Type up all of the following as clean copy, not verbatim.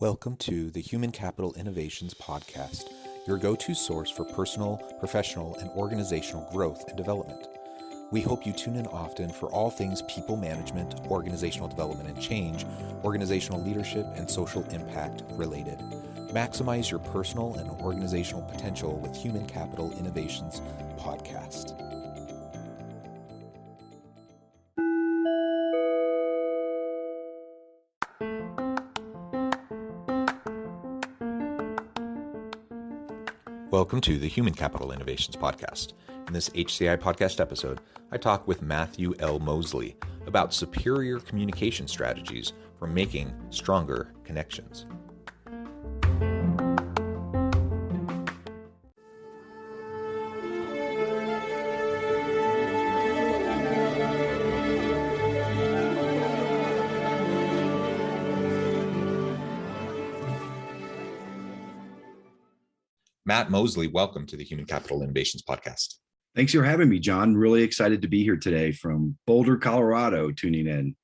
Welcome to the Human Capital Innovations Podcast, your go-to source for personal, professional, and organizational growth and development. We hope you tune in often for all things people management, organizational development and change, organizational leadership, and social impact related. Maximize your personal and organizational potential with Human Capital Innovations Podcast. Welcome to the Human Capital Innovations Podcast. In this HCI podcast episode, I talk with Matthew L. Moseley about superior communication strategies for making stronger connections. Matt Moseley, welcome to the Human Capital Innovations Podcast. Thanks for having me, John. Really excited to be here today from Boulder, Colorado, tuning in.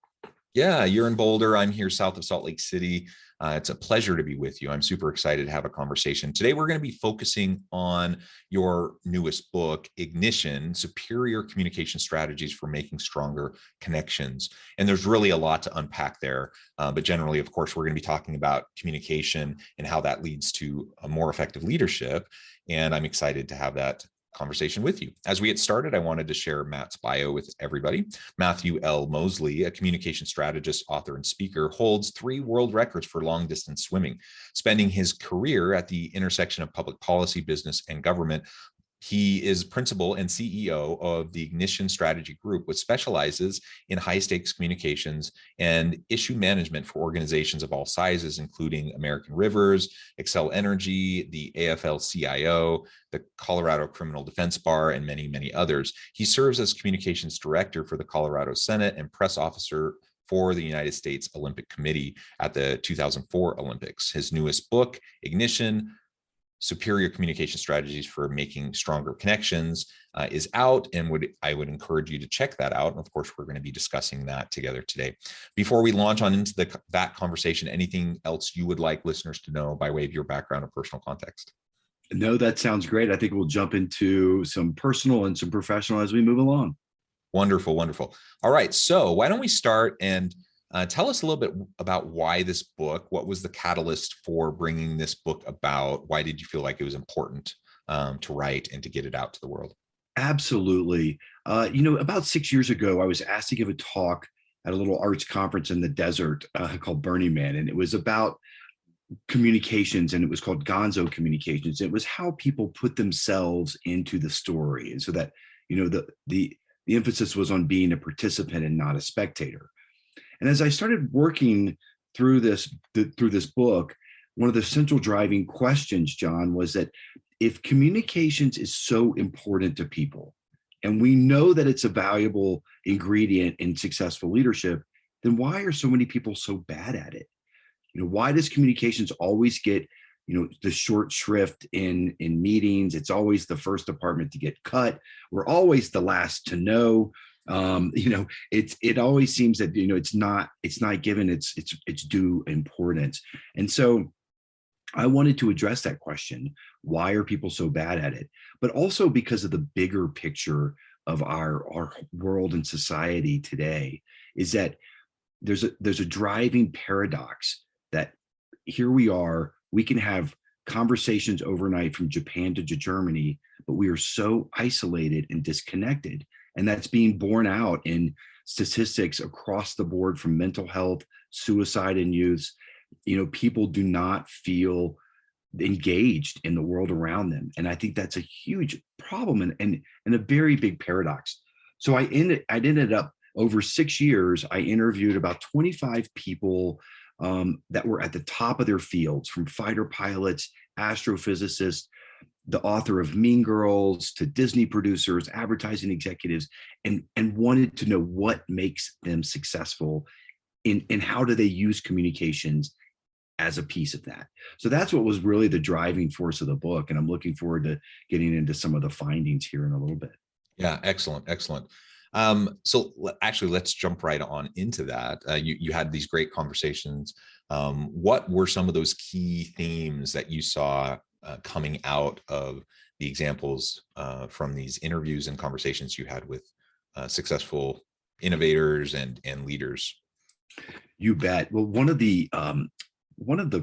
Yeah, you're in Boulder. I'm here south of Salt Lake City. It's a pleasure to be with you. I'm super excited to have a conversation. Today, we're going to be focusing on your newest book, Ignition, Superior Communication Strategies for Making Stronger Connections. And there's really a lot to unpack there. But generally, of course, we're going to be talking about communication and how that leads to a more effective leadership. And I'm excited to have that conversation with you. As we get started, I wanted to share Matt's bio with everybody. Matthew L. Moseley, a communication strategist, author, and speaker, holds 3 world records for long distance swimming, spending his career at the intersection of public policy, business, and government. He is principal and CEO of the Ignition Strategy Group, which specializes in high-stakes communications and issue management for organizations of all sizes, including American Rivers, Xcel Energy, the AFL-CIO, the Colorado Criminal Defense Bar, and many, many others. He serves as communications director for the Colorado Senate and press officer for the United States Olympic Committee at the 2004 Olympics. His newest book, Ignition, Superior Communication Strategies for Making Stronger Connections, is out, and I would encourage you to check that out. And of course, we're going to be discussing that together today. Before we launch on into that conversation, anything else you would like listeners to know by way of your background or personal context? No, that sounds great. I think we'll jump into some personal and some professional as we move along. Wonderful, wonderful. All right, so why don't we start and tell us a little bit about why this book. What was the catalyst for bringing this book about? Why did you feel like it was important to write and to get it out to the world? Absolutely. About 6 years ago, I was asked to give a talk at a little arts conference in the desert called Burning Man, and it was about communications, and it was called Gonzo Communications. It was how people put themselves into the story, and so that the emphasis was on being a participant and not a spectator. And as I started working through this book, one of the central driving questions, John, was that if communications is so important to people, and we know that it's a valuable ingredient in successful leadership, then why are so many people so bad at it? Why does communications always get, the short shrift in meetings? It's always the first department to get cut. We're always the last to know. It always seems that it's not given its due importance. And so I wanted to address that question. Why are people so bad at it? But also because of the bigger picture of our world and society today, is that there's a driving paradox that here we can have conversations overnight from Japan to Germany, but we are so isolated and disconnected. And that's being borne out in statistics across the board, from mental health, suicide in youths. People do not feel engaged in the world around them. And I think that's a huge problem and a very big paradox. So I ended up, over 6 years, I interviewed about 25 people that were at the top of their fields, from fighter pilots, astrophysicists, the author of Mean Girls, to Disney producers, advertising executives, and wanted to know what makes them successful and how do they use communications as a piece of that. So that's what was really the driving force of the book. And I'm looking forward to getting into some of the findings here in a little bit. Yeah, excellent. So actually, let's jump right on into that. You had these great conversations What were some of those key themes that you saw coming out of the examples from these interviews and conversations you had with successful innovators and leaders? You bet. Well, one of the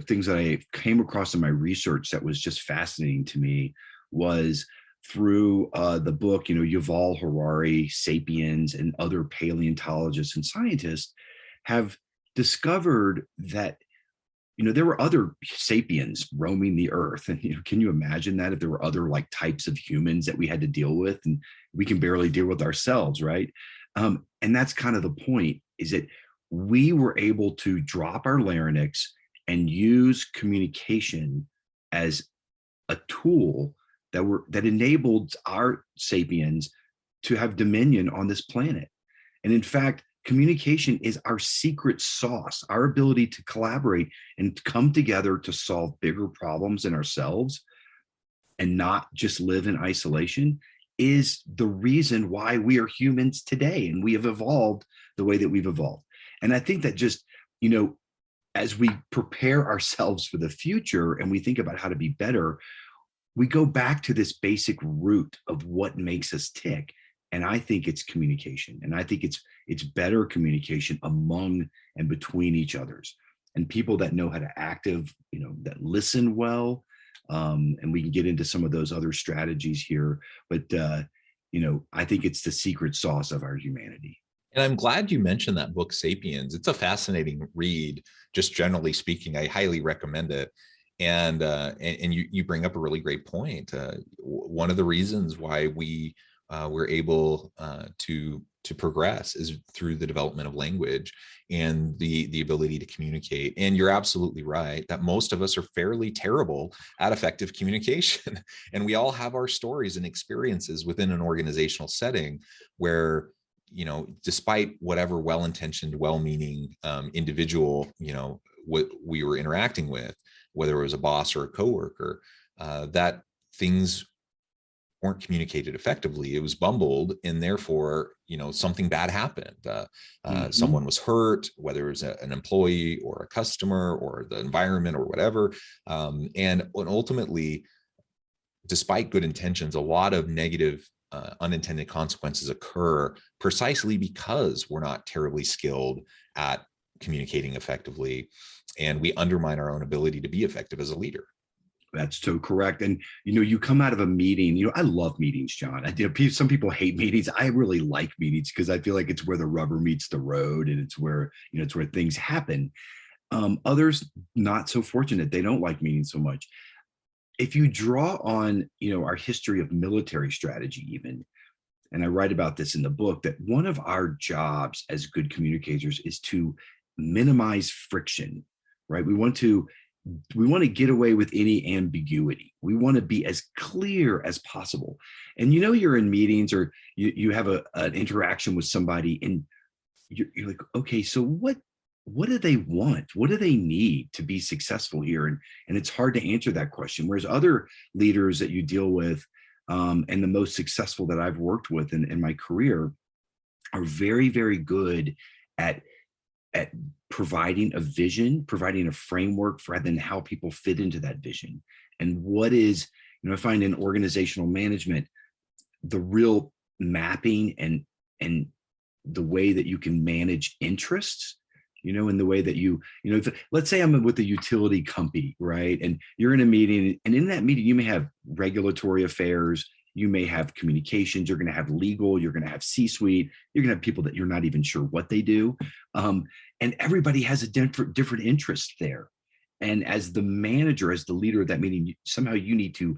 things that I came across in my research that was just fascinating to me was through the book, Yuval Harari, Sapiens, and other paleontologists and scientists have discovered that there were other sapiens roaming the earth. And can you imagine that if there were other like types of humans that we had to deal with, and we can barely deal with ourselves, right? And that's kind of the point, is that we were able to drop our larynx and use communication as a tool that enabled our sapiens to have dominion on this planet. And in fact, communication is our secret sauce. Our ability to collaborate and come together to solve bigger problems in ourselves and not just live in isolation is the reason why we are humans today, and we have evolved the way that we've evolved. And I think that just, as we prepare ourselves for the future and we think about how to be better, we go back to this basic root of what makes us tick. And I think it's communication. And I think it's better communication among and between each others, and people that know how to that listen well. And we can get into some of those other strategies here. But, I think it's the secret sauce of our humanity. And I'm glad you mentioned that book, Sapiens. It's a fascinating read, just generally speaking. I highly recommend it. And you bring up a really great point. One of the reasons why we're able to progress is through the development of language and the ability to communicate. And you're absolutely right that most of us are fairly terrible at effective communication. And we all have our stories and experiences within an organizational setting where, despite whatever well-intentioned, well-meaning individual, what we were interacting with, whether it was a boss or a coworker, that things weren't communicated effectively. It was bumbled, and therefore, something bad happened. Someone was hurt, whether it was an employee or a customer or the environment or whatever. And ultimately, despite good intentions, a lot of negative unintended consequences occur precisely because we're not terribly skilled at communicating effectively, and we undermine our own ability to be effective as a leader. That's so correct. And, you come out of a meeting, I love meetings, John. Some people hate meetings. I really like meetings because I feel like it's where the rubber meets the road, and it's where, it's where things happen. Others not so fortunate. They don't like meetings so much. If you draw on, our history of military strategy even, and I write about this in the book, that one of our jobs as good communicators is to minimize friction, right? We want to get away with any ambiguity. We want to be as clear as possible. And you're in meetings, or you have an interaction with somebody, and you're like, okay, so what do they want? What do they need to be successful here? And it's hard to answer that question. Whereas other leaders that you deal with, and the most successful that I've worked with in my career, are very, very good at providing a vision, providing a framework for then how people fit into that vision. And what is, I find in organizational management, the real mapping and the way that you can manage interests, in the way that let's say I'm with a utility company, right? And you're in a meeting, and in that meeting, you may have regulatory affairs, you may have communications, you're going to have legal, you're going to have C-suite, you're going to have people that you're not even sure what they do. And everybody has a different interest there. And as the manager, as the leader of that meeting, somehow you need to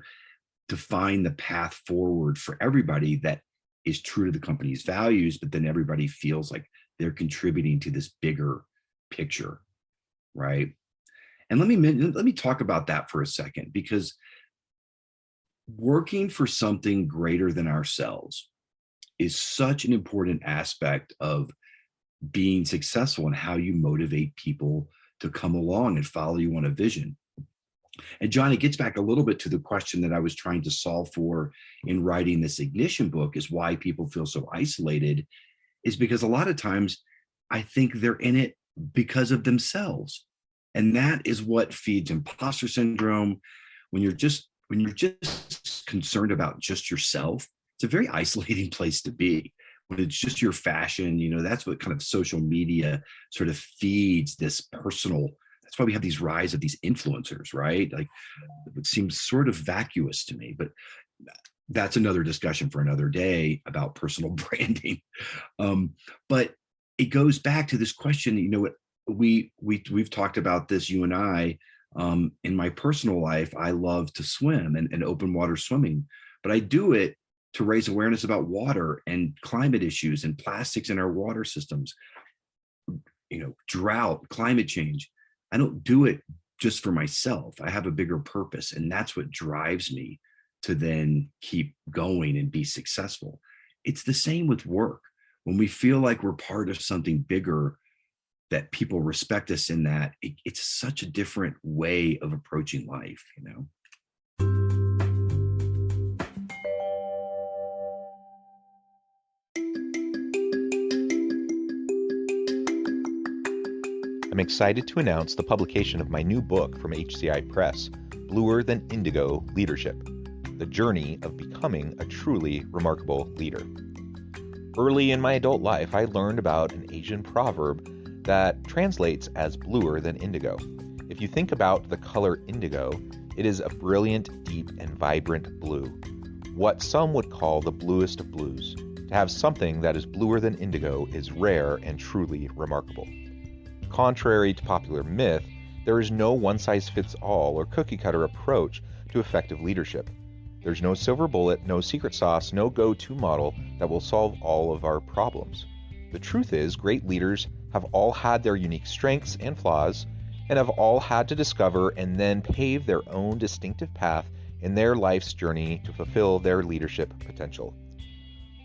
define the path forward for everybody that is true to the company's values, but then everybody feels like they're contributing to this bigger picture, right? And let me talk about that for a second, because working for something greater than ourselves is such an important aspect of being successful, and how you motivate people to come along and follow you on a vision. And John, it gets back a little bit to the question that I was trying to solve for in writing this Ignition book, is why people feel so isolated, is because a lot of times I think they're in it because of themselves. And that is what feeds imposter syndrome. When you're just concerned about just yourself, it's a very isolating place to be. When it's just your fashion, that's what kind of social media sort of feeds this personal. That's why we have these rise of these influencers, right? Like, it seems sort of vacuous to me, but that's another discussion for another day about personal branding. But it goes back to this question. What we've talked about this, you and I. In my personal life, I love to swim and open water swimming, but I do it to raise awareness about water and climate issues and plastics in our water systems, drought, climate change. I don't do it just for myself. I have a bigger purpose, and that's what drives me to then keep going and be successful. It's the same with work. When we feel like we're part of something bigger, that people respect us in that, it's such a different way of approaching life. I'm excited to announce the publication of my new book from HCI Press, Bluer Than Indigo Leadership: The Journey of Becoming a Truly Remarkable Leader. Early in my adult life, I learned about an Asian proverb that translates as bluer than indigo. If you think about the color indigo, it is a brilliant, deep, and vibrant blue, what some would call the bluest of blues. To have something that is bluer than indigo is rare and truly remarkable. Contrary to popular myth, there is no one-size-fits-all or cookie-cutter approach to effective leadership. There's no silver bullet, no secret sauce, no go-to model that will solve all of our problems. The truth is, great leaders have all had their unique strengths and flaws, and have all had to discover and then pave their own distinctive path in their life's journey to fulfill their leadership potential.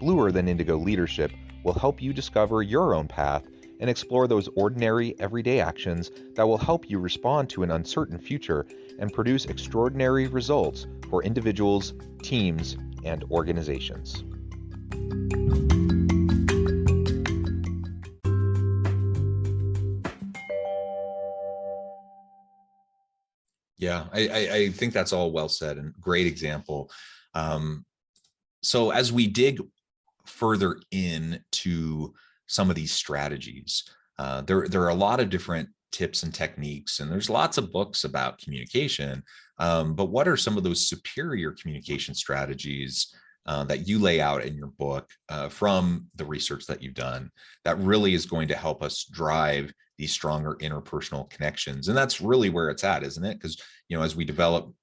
Bluer Than Indigo Leadership will help you discover your own path and explore those ordinary, everyday actions that will help you respond to an uncertain future and produce extraordinary results for individuals, teams, and organizations. Yeah, I think that's all well said and great example. So as we dig further into some of these strategies, there are a lot of different tips and techniques, and there's lots of books about communication. But what are some of those superior communication strategies that you lay out in your book from the research that you've done that really is going to help us drive these stronger interpersonal connections? And that's really where it's at, isn't it? Because, as we develop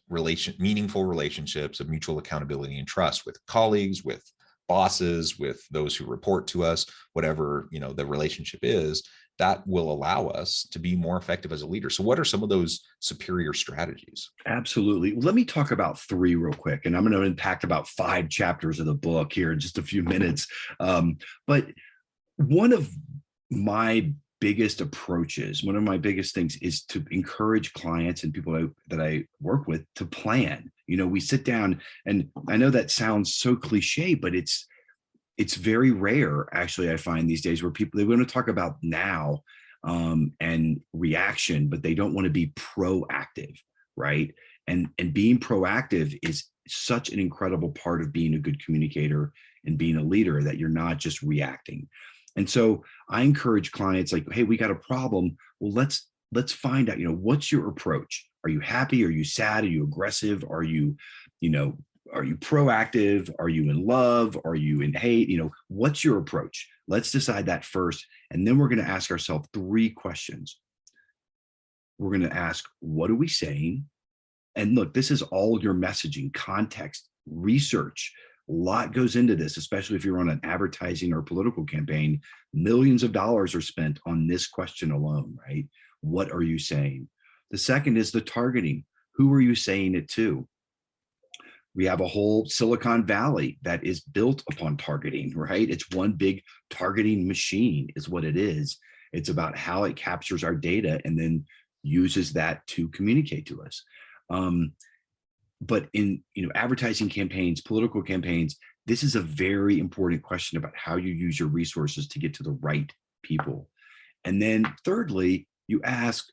meaningful relationships of mutual accountability and trust with colleagues, with bosses, with those who report to us, whatever, the relationship is, that will allow us to be more effective as a leader. So what are some of those superior strategies? Absolutely. Let me talk about 3 real quick, and I'm going to unpack about 5 chapters of the book here in just a few minutes. But one of my biggest approaches, one of my biggest things is to encourage clients and people that I work with to plan. We sit down, and I know that sounds so cliche, but it's very rare, actually, I find these days, where they want to talk about now and reaction, but they don't want to be proactive, right? And being proactive is such an incredible part of being a good communicator and being a leader, that you're not just reacting. And so I encourage clients, like, hey, we got a problem. Well, let's find out, what's your approach? Are you happy? Are you sad? Are you aggressive? Are you proactive? Are you in love? Are you in hate? What's your approach? Let's decide that first. And then we're going to ask ourselves 3 questions. We're going to ask, what are we saying? And look, this is all your messaging, context, research. A lot goes into this, especially if you're on an advertising or political campaign. Millions of dollars are spent on this question alone, right? What are you saying? The second is the targeting. Who are you saying it to? We have a whole Silicon Valley that is built upon targeting, right? It's one big targeting machine is what it is. It's about how it captures our data and then uses that to communicate to us. But in advertising campaigns, political campaigns, this is a very important question about how you use your resources to get to the right people. And then thirdly, you ask,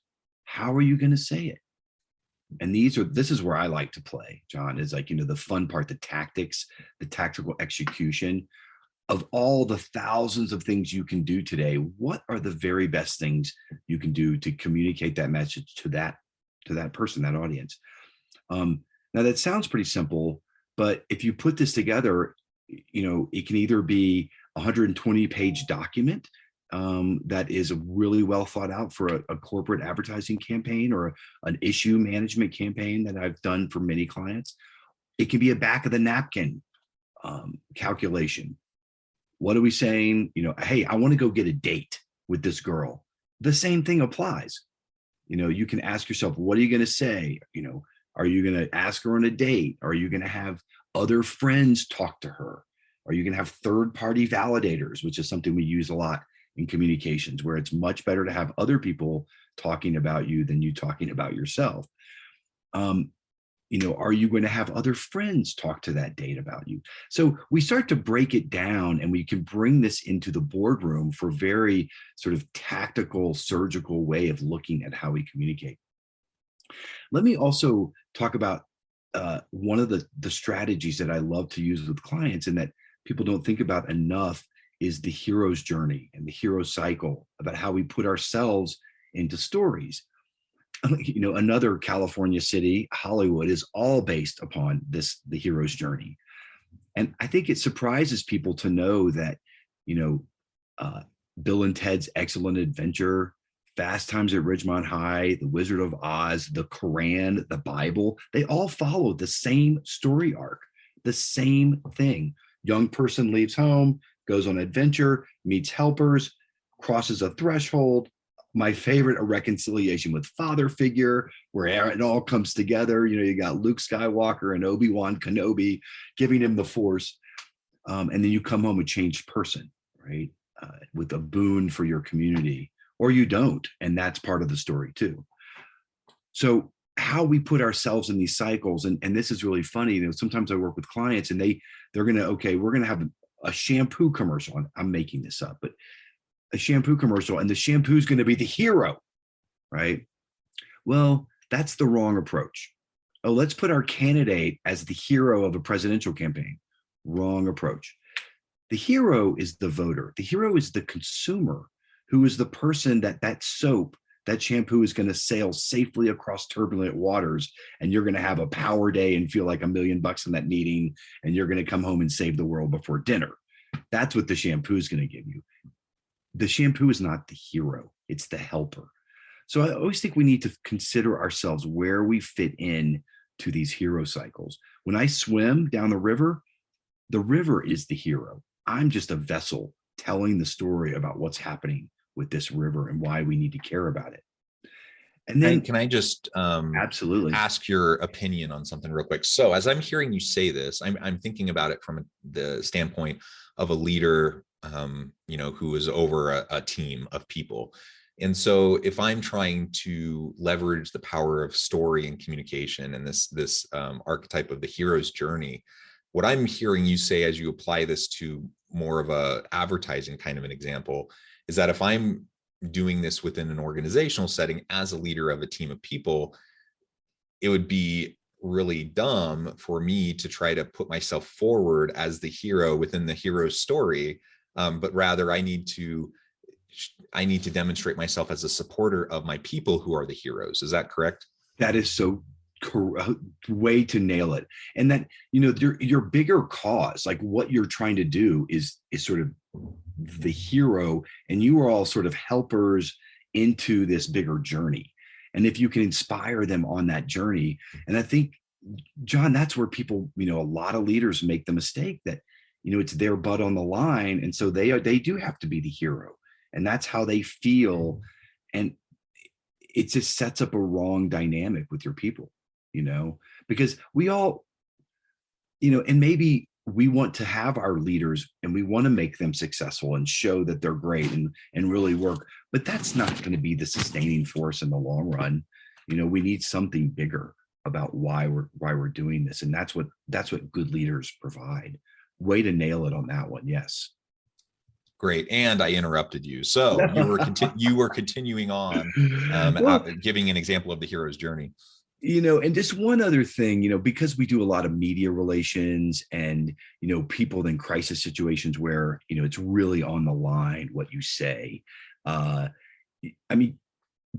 How are you going to say it? And this is where I like to play, John, is like, the fun part, the tactics, the tactical execution of all the thousands of things you can do today. What are the very best things you can do to communicate that message to that person, that audience? Now that sounds pretty simple, but if you put this together, it can either be a 120-page document that is really well thought out for a corporate advertising campaign or an issue management campaign that I've done for many clients. It can be a back of the napkin calculation. What are we saying? Hey, I want to go get a date with this girl. The same thing applies. You can ask yourself, what are you going to say? Are you going to ask her on a date? Are you going to have other friends talk to her? Are you going to have third-party validators, which is something we use a lot in communications, where it's much better to have other people talking about you than you talking about yourself? Are you going to have other friends talk to that date about you? So we start to break it down, and we can bring this into the boardroom for very sort of tactical, surgical way of looking at how we communicate. Let me also talk about one of the strategies that I love to use with clients and that people don't think about enough is the hero's journey and the hero cycle, about how we put ourselves into stories. Another California city, Hollywood, is all based upon the hero's journey. And I think it surprises people to know that, Bill and Ted's Excellent Adventure, Fast Times at Ridgemont High, The Wizard of Oz, the Quran, the Bible, they all follow the same story arc, the same thing. Young person leaves home, goes on adventure, meets helpers, crosses a threshold. My favorite, a reconciliation with father figure, where it all comes together. You got Luke Skywalker and Obi-Wan Kenobi giving him the Force. And then you come home a changed person, right? With a boon for your community, or you don't. And that's part of the story too. So how we put ourselves in these cycles, and this is really funny. Sometimes I work with clients and they're going to, we're going to have a shampoo commercial. I'm making this up, but a shampoo commercial, and the shampoo is going to be the hero, right? Well, that's the wrong approach. Oh, let's put our candidate as the hero of a presidential campaign. Wrong approach. The hero is the voter. The hero is the consumer, who is the person that soap, that shampoo is going to sail safely across turbulent waters, and you're going to have a power day and feel like $1 million in that meeting, and you're going to come home and save the world before dinner. That's what the shampoo is going to give you. The shampoo is not the hero, it's the helper. So I always think we need to consider ourselves where we fit in to these hero cycles. When I swim down the river is the hero. I'm just a vessel telling the story about what's happening with this river and why we need to care about it. And then can I just absolutely ask your opinion on something real quick? So as I'm hearing you say this, I'm thinking about it from the standpoint of a leader, who is over a team of people. And so if I'm trying to leverage the power of story and communication and this archetype of the hero's journey, what I'm hearing you say as you apply this to more of a advertising kind of an example is that if I'm doing this within an organizational setting as a leader of a team of people, it would be really dumb for me to try to put myself forward as the hero within the hero's story, but rather I need to demonstrate myself as a supporter of my people who are the heroes. Is that correct? That is so way to nail it. And that, your bigger cause, like what you're trying to do is sort of the hero, and you are all sort of helpers into this bigger journey. And if you can inspire them on that journey, and I think, John, that's where people, a lot of leaders make the mistake that, it's their butt on the line. And so they do have to be the hero, and that's how they feel. And it just sets up a wrong dynamic with your people, because we all, and maybe we want to have our leaders and we want to make them successful and show that they're great and really work, but that's not going to be the sustaining force in the long run. We need something bigger about why we're doing this. And that's what good leaders provide. Way to nail it on that one. Yes. Great. And I interrupted you. So you were continuing on, Well, giving an example of the hero's journey. and just one other thing, because we do a lot of media relations and, people in crisis situations where, it's really on the line what you say. Uh, I mean,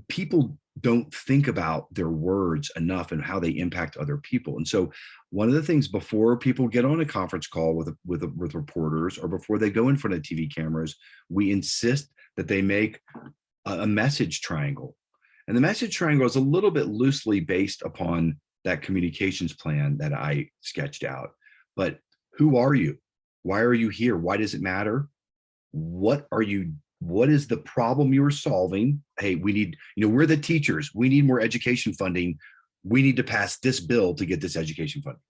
people don't think about their words enough and how they impact other people. And so one of the things before people get on a conference call with reporters or before they go in front of TV cameras, we insist that they make a message triangle. And the message triangle is a little bit loosely based upon that communications plan that I sketched out. But who are you? Why are you here? Why does it matter? What is the problem you're solving? Hey, we need, we're the teachers. We need more education funding. We need to pass this bill to get this education funding.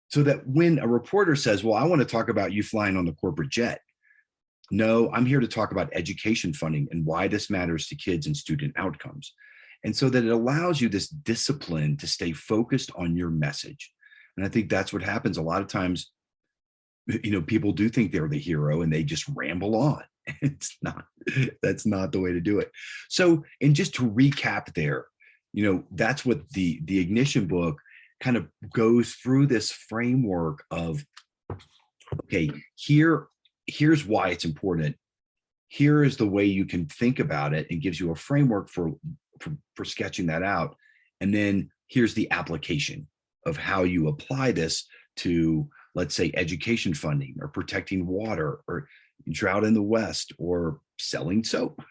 So that when a reporter says, well, I want to talk about you flying on the corporate jet. No, I'm here to talk about education funding and why this matters to kids and student outcomes. And so that it allows you this discipline to stay focused on your message. And I think that's what happens a lot of times. People do think they're the hero and they just ramble on. It's not, that's not the way to do it. So, and just to recap there, that's what the Ignition book kind of goes through this framework of, okay, here's why it's important. Here is the way you can think about it and gives you a framework for sketching that out. And then here's the application of how you apply this to, let's say, education funding or protecting water or drought in the West or selling soap.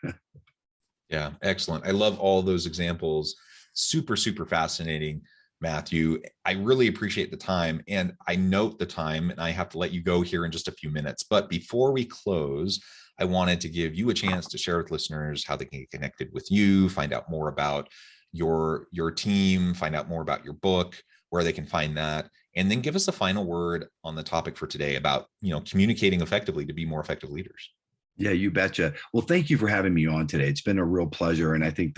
Yeah, excellent. I love all those examples. Super, super fascinating, Matthew. I really appreciate the time, and I note the time, and I have to let you go here in just a few minutes. But before we close, I wanted to give you a chance to share with listeners how they can get connected with you, find out more about your team, find out more about your book, where they can find that, and then give us a final word on the topic for today about, communicating effectively to be more effective leaders. Yeah, you betcha. Well, thank you for having me on today. It's been a real pleasure. And I think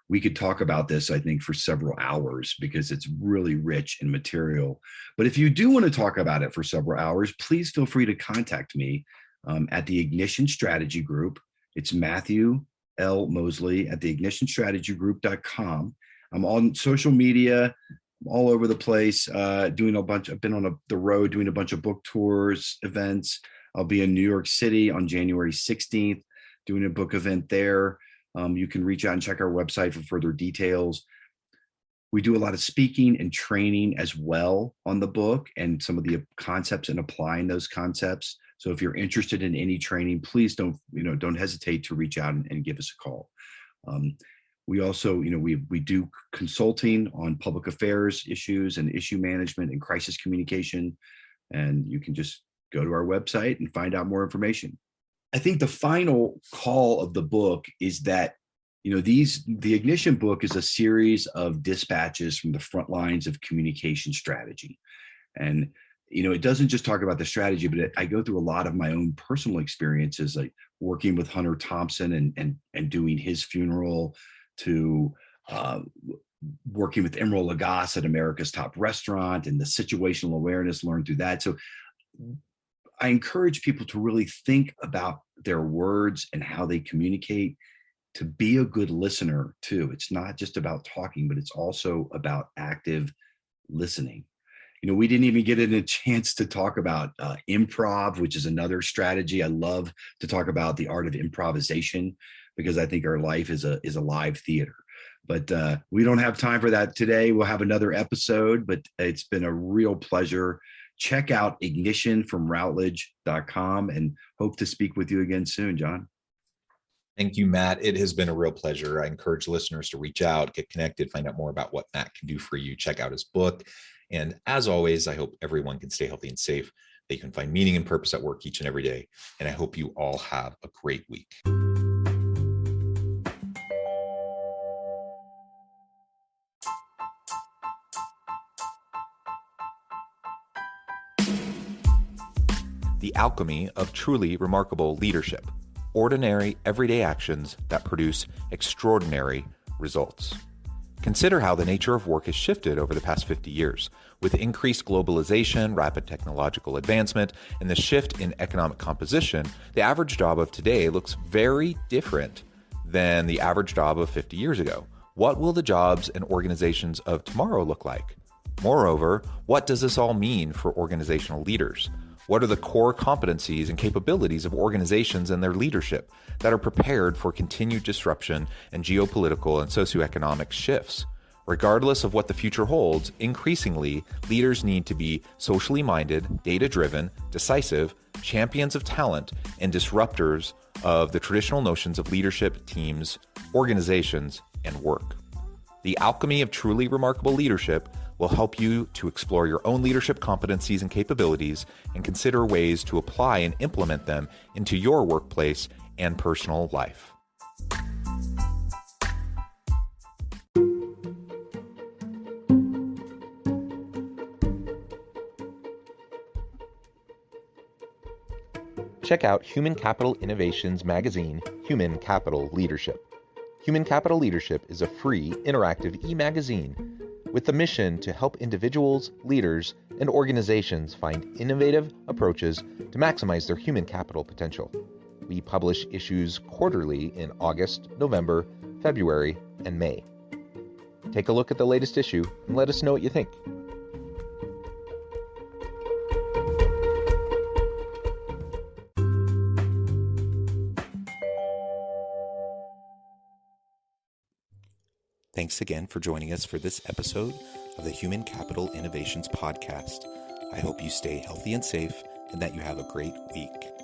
we could talk about this, I think, for several hours because it's really rich in material. But if you do want to talk about it for several hours, please feel free to contact me at the Ignition Strategy Group. It's Matthew L. Moseley at the ignitionstrategygroup.com. I'm on social media, all over the place, I've been on the road doing a bunch of book tours, events. I'll be in New York City on January 16th, doing a book event there. You can reach out and check our website for further details. We do a lot of speaking and training as well on the book and some of the concepts and applying those concepts. So if you're interested in any training, please don't hesitate to reach out and give us a call. We also, we do consulting on public affairs issues and issue management and crisis communication. And you can just go to our website and find out more information. I think the final call of the book is that, the Ignition book is a series of dispatches from the front lines of communication strategy. And, it doesn't just talk about the strategy, but I go through a lot of my own personal experiences, like working with Hunter Thompson and doing his funeral, to working with Emeril Lagasse at America's Top Restaurant and the situational awareness learned through that. So I encourage people to really think about their words and how they communicate, to be a good listener too. It's not just about talking, but it's also about active listening. We didn't even get a chance to talk about improv, which is another strategy. I love to talk about the art of improvisation because I think our life is a live theater. But we don't have time for that today. We'll have another episode, but it's been a real pleasure. Check out ignitionfromroutledge.com and hope to speak with you again soon, John. Thank you, Matt. It has been a real pleasure. I encourage listeners to reach out, get connected, find out more about what Matt can do for you. Check out his book. And as always, I hope everyone can stay healthy and safe, that you can find meaning and purpose at work each and every day. And I hope you all have a great week. The alchemy of truly remarkable leadership. Ordinary, everyday actions that produce extraordinary results. Consider how the nature of work has shifted over the past 50 years. With increased globalization, rapid technological advancement, and the shift in economic composition, the average job of today looks very different than the average job of 50 years ago. What will the jobs and organizations of tomorrow look like? Moreover, what does this all mean for organizational leaders? What are the core competencies and capabilities of organizations and their leadership that are prepared for continued disruption and geopolitical and socioeconomic shifts? Regardless of what the future holds, increasingly, leaders need to be socially minded, data-driven, decisive, champions of talent, and disruptors of the traditional notions of leadership, teams, organizations, and work. The alchemy of truly remarkable leadership will help you to explore your own leadership competencies and capabilities and consider ways to apply and implement them into your workplace and personal life. Check out Human Capital Innovations magazine, Human Capital Leadership. Human Capital Leadership is a free, interactive e-magazine with the mission to help individuals, leaders, and organizations find innovative approaches to maximize their human capital potential. We publish issues quarterly in August, November, February, and May. Take a look at the latest issue and let us know what you think. Thanks again for joining us for this episode of the Human Capital Innovations Podcast. I hope you stay healthy and safe and that you have a great week.